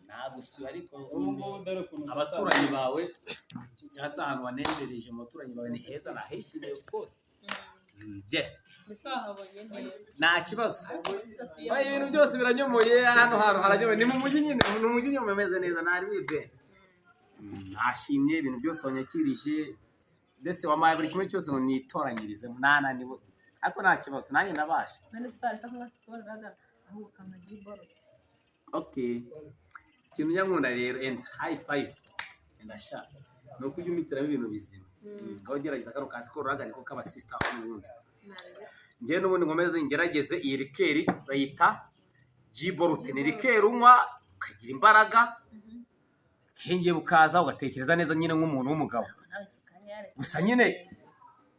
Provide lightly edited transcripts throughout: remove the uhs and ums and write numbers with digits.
nagusuye ariko abaturanyi bawe cyangwa se ahantu wanejereje mu baturanyi bawe ni heza nahishimiye rwose nta kibazo ibintu byose biranyomoye hano hantu haranyomoye ni mu mujyi nyine ni umujyi nyine umeze neza ntari wibe nashimye ibintu byose wanyakirije mbese wamaye buri kimwe cyose ngo nitoranyirize nananiwe ariko nta kibazo nanjye nabasha okay ikintu nyankunda rero and high five and asha no kujya umitiramo ibintu bizima ngaho gerageza karo ka sikoro ragani ko kaba sister n'ubundi ngiye n'ubundi ngomeze ngerageze iyi rikeri bayita G-Bolt ni rikeri unywa ukagira imbaraga kenge bukaza ugatekereza neza nyine nk'umuntu w'umugabo gusa nyine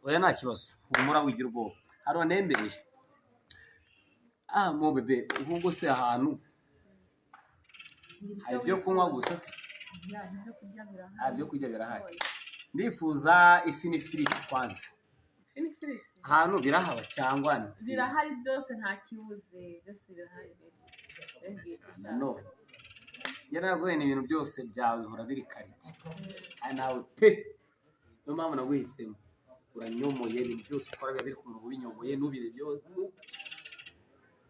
oya nta kibazo humura wigira ubwoba haro nembereje mo bebe ubwo se ahantu hari ibyo kunywa gusa se ibyo kurya birahari ndifuza ifi n'ifiriti kwanza ahantu birahaba cyangwa birahari byose nta kibuze byose birahari none yaragoye ibintu byose byawe bihora biri karite kandi nawe pe no mpamvu naguhisemo uranyomoye ibintu byose ukora biba biri ku murongo binyomoye n'ubire byose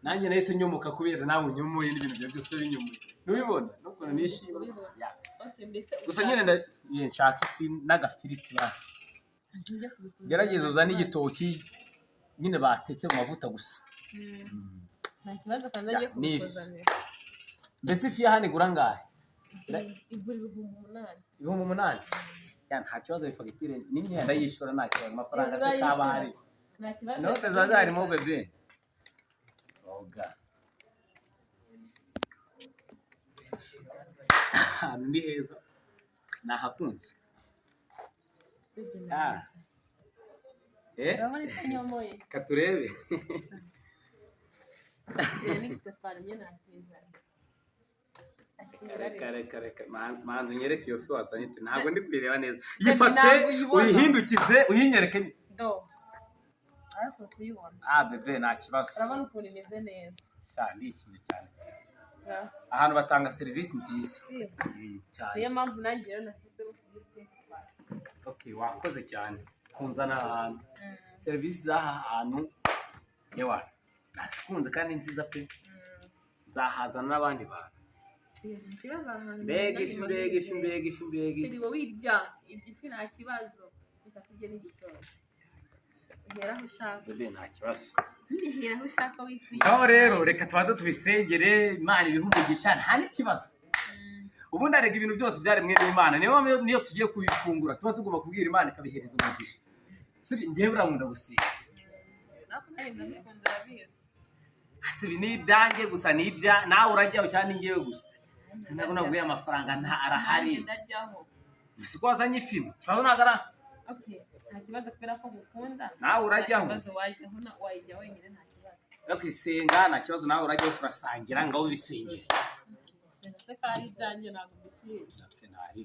nanjye nahise nyomoka kubera nawe unyomoye n'ibintu byawe byose binyomoye nubibona n'ukuntu nishimye gusa nyine nshaka ifi n'agafiriti basi gerageza uzane igitoki nyine batetse mu mavuta gusa nta kibazo kandi agiye kubikuzanira mbese ifi hano igura ngahe igura 8,000 nta kibazo bifagitire n'imyenda yishura nta kibazo amafaranga se kaba hari nta kibazo note zaza harimo bebe oga ni heza nahakunze urabona itanyomoye katurebe reka manzi unyereke iyo fi wazanye ntabwo ndi kuyireba neza yifate uyihindukize uyinyereke ariko kuyibona bebe nta kibazo urabona ukuntu imeze neza ndishimye cyane ahantu batanga serivisi nziza cyane niyo mpamvu nanjye rero nahisemo kuyiteka okay wakoze cyane kunzana ahantu serivisi z'aha hantu yewe nasikunze kandi nziza pe nzahazana n'abandi bantu mbega ifi iriwe wirya igifi nta kibazo ushaka kurya n'igitoki uhera aho ushaka bebe nta kibazo uhera aho ushaka wifuye aho rero reka tubanze tubisengere Imana ibihugisha nta n'ikibazo ubundi arega ibintu byose byaremwe n'Imana niyo tugiye kubifungura tuba tugomba kubwira Imana ikabihereza umugisha sibi ngiye burankunda gusiga sibi ni ibyanjye gusa ni ibya nawe urajyaho cyane ngiye gusa ntabwo naguye amafaranga nta arahari siko wazanye ifimu cyaho nagara okay nta kibazo kubera ko mukunda nawe urajyaho kibazo wajyaho na wajya wenyine nta kibazo kwisenga nta kibazo nawe urajyaho turasangira ngaho bisengere se kandi byanjye ntabwo mbitiye ntari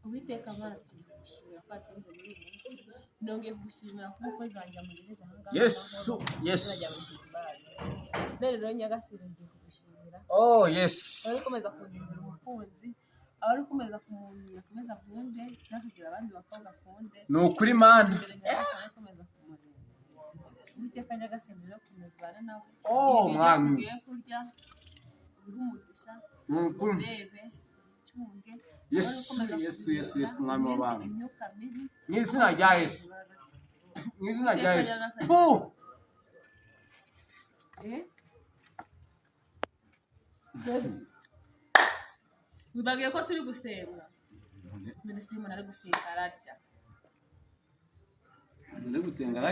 Uwiteka Mana twagushimira ko atinze muri iyi minsi nongeye kugushimira ko umukozi wanjye amugejeje aha ngaha Yesu rero nyagasire ngiye kugushimira yes ari komeza kundindira umukunzi ari komeza kumumenya komeza kunde nakagira abandi bakobwa kunde ni ukuri Mana komeza kumurinda Uwiteka nyagasire rero komeza bana nawe mwami tugiye kurya umugisha urebe cyunge Yesu mwami w'abantu imyuka mibi mu izina rya Yesu wibagiye ko turi gusenga minisitiri umuntu ari gusenga ararya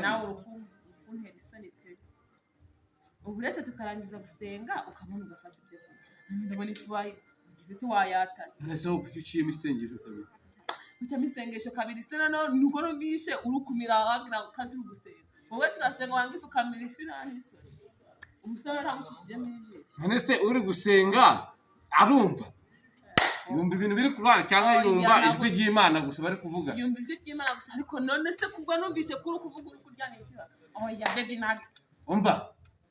nawe ukuntera isoni pe ubu rero tukarangiza gusenga ukabona ugafata ibyo kurya ndabona ifu wagize iti wayatatse ese wowe kuki uciyemo isengesho kabiri uciyemo isengesho kabiri se noneho nuko numvishe urukumira wagira kandi turi gusenga wowe turasenga wangise ukamira ifi n'ahise umusore ntagushishijemo ijisho none se uri gusenga arumva yumva ibintu biri kubana cyangwa yumva ijwi ry'Imana gusa bari kuvuga yumva ijwi ry'Imana gusa ariko none se kubwo numvishe kuri kuvuga uri kurya n'ikira oya baby nag umva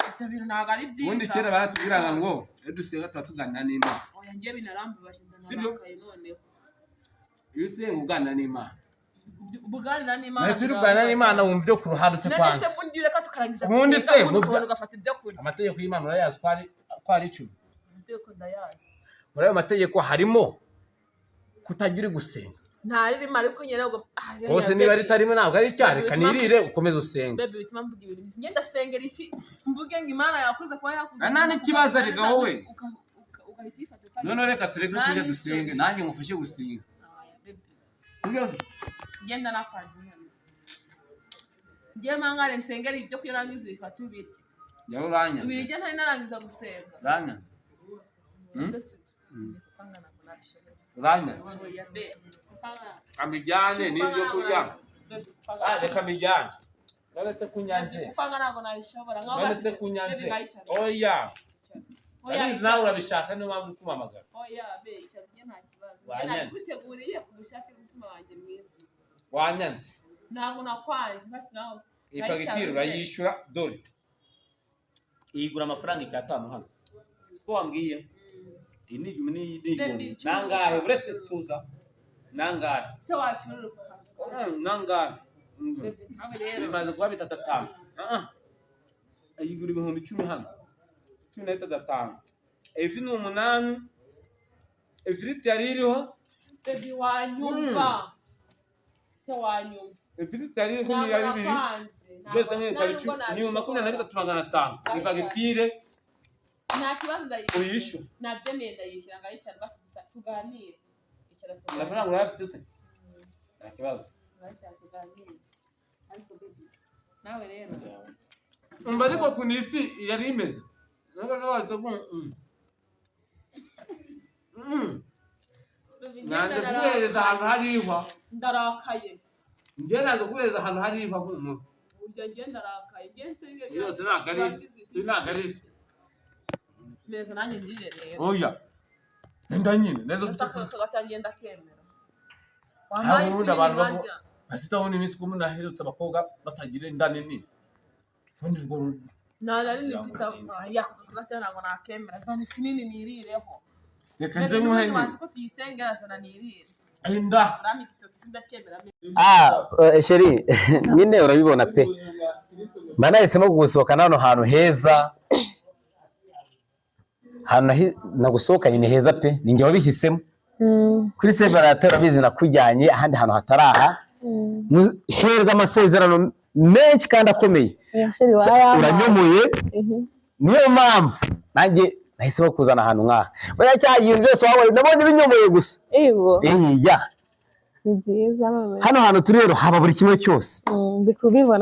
ibyo bintu ntabwo ari byiza ubundi kera baratubwiraga ngo iyo dusenga tuba tuganira n'Imana oya ngiye binarambabaje ndanarakaye noneho iyo usenga uganira n'Imana ubuganira n'Imana nahise uganira n'Imana wumva ibyo ku ruhande ute kwanza none se bundi reka tukarangiza ubundi se ugafata ibyo kurya amategeko y'Imana urayazi ko ari 10 amategeko ndayazi muri ayo mategeko harimo kutagira gusenga ntaririmo ariko nyene ngo hose niba ritarimo ntabwo ari icyaha reka nirire ukomeze usenga bebe bituma mvuga ibintu ngenda sengera ifi mvuge ngo Imana yakoze kuba yakoze nta n'ikibazo ariko wowe ugahita uyifata none reka tureke kujya dusenge nanjye ngufashe gusenga ngenda nakwanze hano ngiye mangare nsengera ibyo kurangiza bifata ubirye yaho ranya ubirye ntari narangiza gusenga ranya ranya kamijyane n'ibyo kurya reka mijyane none se kunyanze none se kunyanze oya abizi nawe urabishaka niyo mpamvu uri kumamagara oya be cyabye nta kibazo nari guteguriye ku bushake bw'umutima wanjye mwiza wanyanze ntabwo nakwanze basi nawe ifagitire urayishyura dore igura amafaranga 5 hano siko wambwiye iyi ni nangahe uretse tuza nangahe se wacururuka nangahe bimaze kuba 3 ayigura ibihumbi 10 hano 15 ifi ni 8 ifiriti yari iriho baby wanyumva se wanyumva ifiriti yari iriho ni yari 2 byose ni 23,500 ifagitire nta kibazo ndayishyura uyishyura nabyo nenda yishyura ngayicara basi tuganire amafaranga urayafite se nta kibazo tuganire ariko baby nawe rero umva ariko kuntu ifi yari imeze nubwo wahita nanjye kuguhereza ahantu hari ihwa ndarakaye njye nanjye kuguhereza ahantu hari ihwa nk'umuntu ujya njye ndarakaye njye nsenge yose ntabwo ari ifi neza nanjye ndire rero oya nda nyine neza gatangiye ndakemera wambaye ifi abantu basitabona iminsi ko umuntu aherutse abakobwa batagira inda nini ubundi urwo nari nifite yakugata ntabwo nakemera zana ifi nini nirireho reka nze muhenge ko tuyisengera zana nirire inda rami kitoti sindakemera sheri nyine urabibona pe mana yahisemo kugusohokana hano hantu heza nagusohokanye ni heza pe ninjye wabihisemo kuri Sevaratera bizi nakujyanye ahandi hantu hataraha heza amasezerano menshi kandi akomeye uranyomoye niyo mpamvu nanjye nahisemo kuzana ahantu nk'aha buriya cya ibintu byose wabonye nabonye binyomoye gusa hano hantu turi rero haba buri kimwe cyose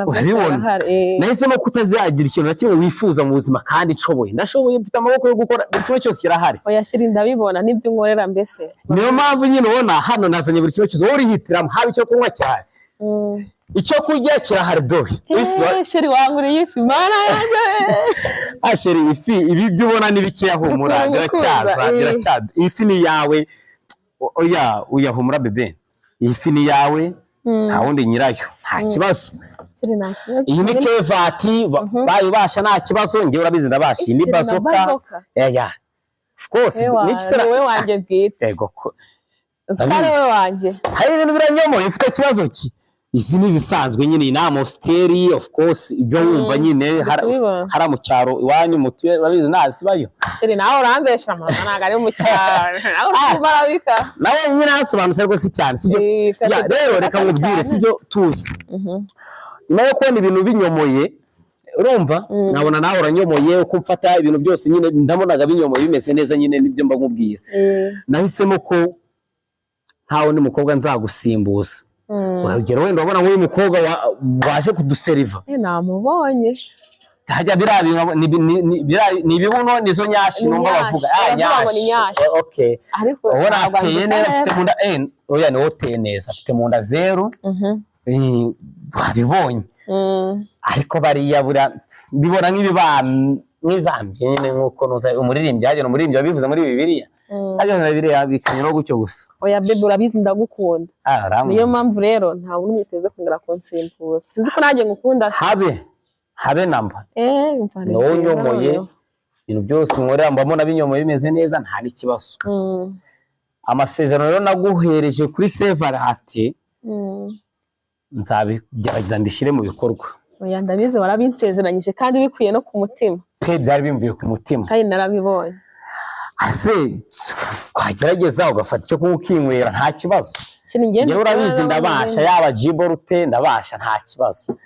urabibona nahisemo kutazagira ikintu na kimwe wifuza mu buzima kandi nshoboye ndashoboye mfite amaboko yo gukora buri kimwe cyose kirahari oya shiri ndabibona n'ibyo nkorera mbese niyo mpamvu nyine ubona hano nazanye buri kimwe cyose wowe urihitiramo haba icyo kunywa cyane icyo kurya kirahari dore shiri wanguriye ifi mana yanjye shiri ifi ibi byo ubona ni bikeya humura biracyaza ifi ni yawe oya uyahumura bebe ifi ni yawe nta wundi nyirayo nta kibazo iyi ni kevati bayibasha nta kibazo njye urabizi ndabasha iyi ni bazoka of course wowe wanjye bwite yego wowe wanjye hari ibintu biranyomoye ufite ikibazo ki izi ni zisanzwe nyine iyi ni amosteri of course ibyo wumva nyine hari mu cyaro iwanyu mutuye urabizi ntazibayo shiri nawe urambesha mama ntabwo ari mu cyaro nawe urabarabika nawe nyine hasobanutse rwose cyane sibyo rero reka nkubwire sibyo tuzi nyuma yo kubona ibintu binyomoye urumva nabona nawe uranyomoye uko mfata ibintu byose nyine ndabonaga binyomoye bimeze neza nyine nibyo mba nkubwira nahisemo ko nta wundi mukobwa nzagusimbuza urugero wenda wabona nk'uyu mukobwa waje kuduseriva namubonye hajya ni ibibuno nizo nyashi numva bavuga nyashi okay ubona ateye neza afite mu nda oya niwe uteye neza afite mu nda 0 wabibonye ariko bariya bibona nk'ibibambye nyine nk'uko umuririmbyi hagenda umuririmbyi wabivuze muri Bibiliya hagenda biriya bikanyura gutyo gusa oya bebe urabizi ndagukunda niyo mpamvu rero nta wundi mwiteze kongera kunsimbuza tuzi ko nanjye ngukunda habe namba ni wowe unyomoye ibintu byose unkorera mbamo binyomoye bimeze neza nta n'ikibazo. Amasezerano rero naguhereje kuri Sevarate nzabigerageza mbishyire mu bikorwa. Oya ndabizi warabinsezeranyije kandi bikwiye no ku mutima. Byari bimvuye ku mutima kandi narabibonye. Ase kwagerageza ugafata icyo kunywa ukinywera nta kibazo. Njye urabizi ndabasha yaba Jiborute ndabasha nta kibazo.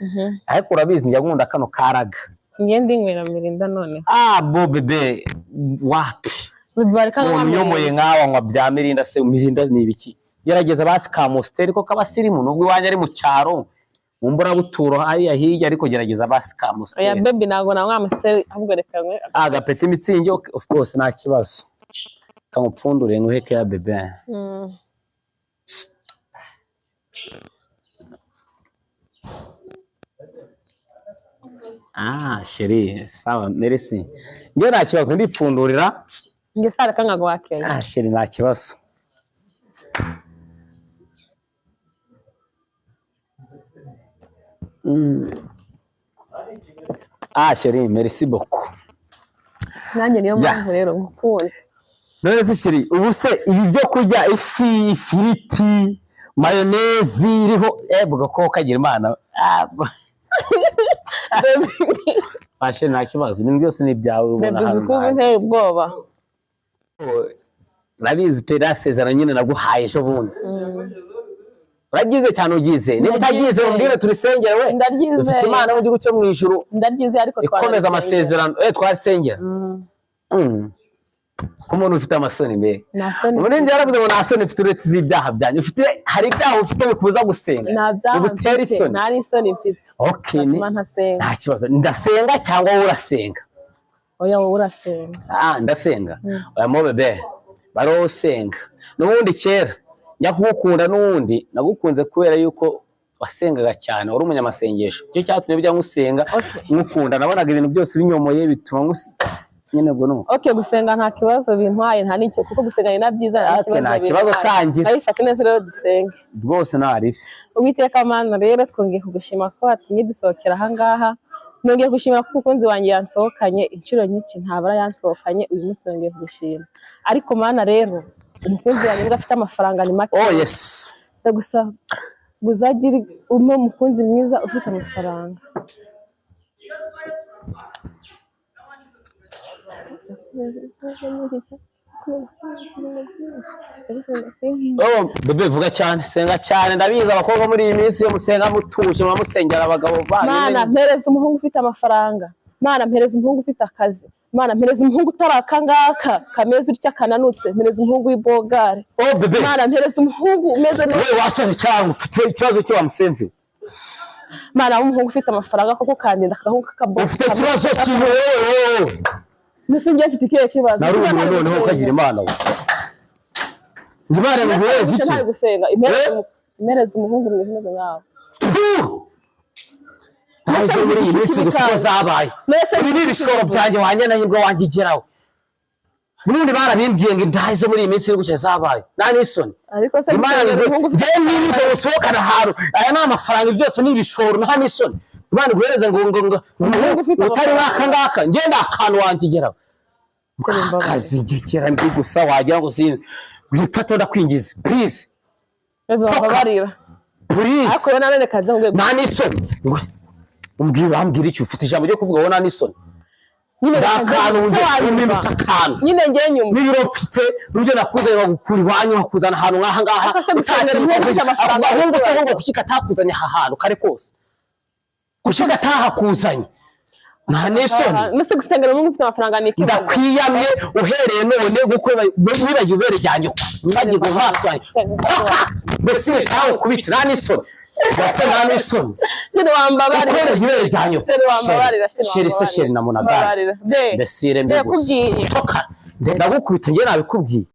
Ariko urabizi njya nkunda kano karaga. Njye ndinywera Mirinda none. Bo bebe wapi. Unyomoye nkawa nkwa bya Mirinda se Mirinda ni ibiki? Gerageza basi ka Monster ko kabasirimu nubwo iwanya ari mu cyaro. Mumbura buturo hariya hirya ariko gerageza basi ka Monster. Oya baby nago na Monster ahubwo reka nkwe. Agapeti mitsingi of course nta kibazo. Kamupfundure nk'uheke ya bebe. Sheri sawa merci. Nge nta kibazo ndipfundurira. Nge sara kanga gwakeye. Sheri nta kibazo. Sheri merci beaucoup. Nanjye niyo mpamvu rero ngukunda. None se Sheri ubu se ibi byo kurya ifi, ifiriti, mayonezi iriho buga ko kagira Imana. Sheri nta kibazo ibintu byose ni byawe ubona hano. Baby kuba nteye ubwoba. Rabizi perasezerano nyine naguhaye ejo bundi. Uragize cyane ugize niba utagize umbwire turisengere we. Ufite Imana mu gihugu cyo mu ijuru. Ndagize ariko ikomeza amasezerano twarisengera. Ko umuntu ufite amasoni mbe. Umuntu ndi yaravuze ngo nasoni mfite uretse z'ibyaha byanyu. Ufite hari ibyaha ufite bikubuza gusenga. Ugutera isoni. Nari isoni mfite. Okay nta kibazo. Ndasenga cyangwa wowe urasenga? Oya wowe urasenga. Ndasenga. Oya mo bebe. Baro senga. Nubundi kera njya kugukunda nubundi nagukunze kubera yuko wasengaga cyane uri umunyamasengesho. Cyo cyatumye bijya ngusenga ngukunda nabonaga ibintu byose binyomoye bituma nyene bwo no. Gusenga nta kibazo bintwaye nta nicyo kuko gusenga ni nabyiza nta kibazo tangira. Ayifate neza rero dusenga. Rwose nari. Uwiteka Mana rero twongeye kugushima ko watumye dusohokera aha ngaha. Nongeye gushima ko umukunzi wanjye yansohokanye inshuro nyinshi ntabara yansohokanye uyu munsi nongeye kugushima. Ariko Mana rero umukunzi wanjye afite amafaranga ni make. Yes. Gusa guzagira uno mukunzi mwiza ufite amafaranga. Bebe vuga cyane senga cyane ndabiza abakobwa muri iyi minsi yo musenga mutuje musengera abagabo banyu. Mana mpereza umuhungu ufite amafaranga. Mana mpereza umuhungu ufite akazi. Mana mpereza umuhungu tarakangaka kameze utya kananutse. Mpereza umuhungu w'ibogare. Bebe. Mana mpereza umuhungu umeze neza. Wewe wasaze cyangwa ufite ikibazo cyo wamusenze. Mana umuhungu ufite amafaranga koko kandinda akahungu kakaboko. Ufite ikibazo kimwe wewe. Nise mfite ikihe kibazo. Nari noneho ukagira Imana we. Ndibare ngo wezi iki? Nari gusenga imereza umuhungu mwiza neza ngaho. Ntazo muri iyi minsi gusa zabaye. Ibi ibishoro byanjye wanye na hibwo wangigeraho. Burundi barabimbwiye ngo indahizo muri iyi minsi iri gucya zabaye. Nani isoni. Ariko se je nini ko usohokana haru. Aya ni amafaranga byose ni ibishoro nta isoni. Imana guhereza ngo utari wakangaka ngenda akantu wangigeraho. Akazi ngekera mbi gusa wagira ngo sinzi. Witato ndakwingiza please. Bebe wabarira. Please. Ako nane kaza ngo nani isoni. Ambwira icyo ufite ijambo ryo kuvuga ngo nani isoni. Nyine akantu umimba akantu. Nyine ngiye nyuma. Nibiro mfite rujye nakuzanye gukura iwanyu hakuzana ahantu ngaha ngaha. Akasagusanga ufite amafaranga. Ahubwo se kushika atakuzanye ahantu kare kose. Kushika atahakuzanye. Nta nesoni. Nese gusengera umuntu ufite amafaranga ni kibazo. Ndakwiyamye uhereye none gukora wibagiye ubere ryanyu. Nibagiye ngo haswaye. Mbese tawo kubita nta nesoni. Basa nta nesoni. Sine wambabari. Ukore ibere ryanyu. Sine wambabari Sheri se sheri namunaga. Mbese rembe. Ndakubwiye. Ndagukubita ngiye nabikubwiye.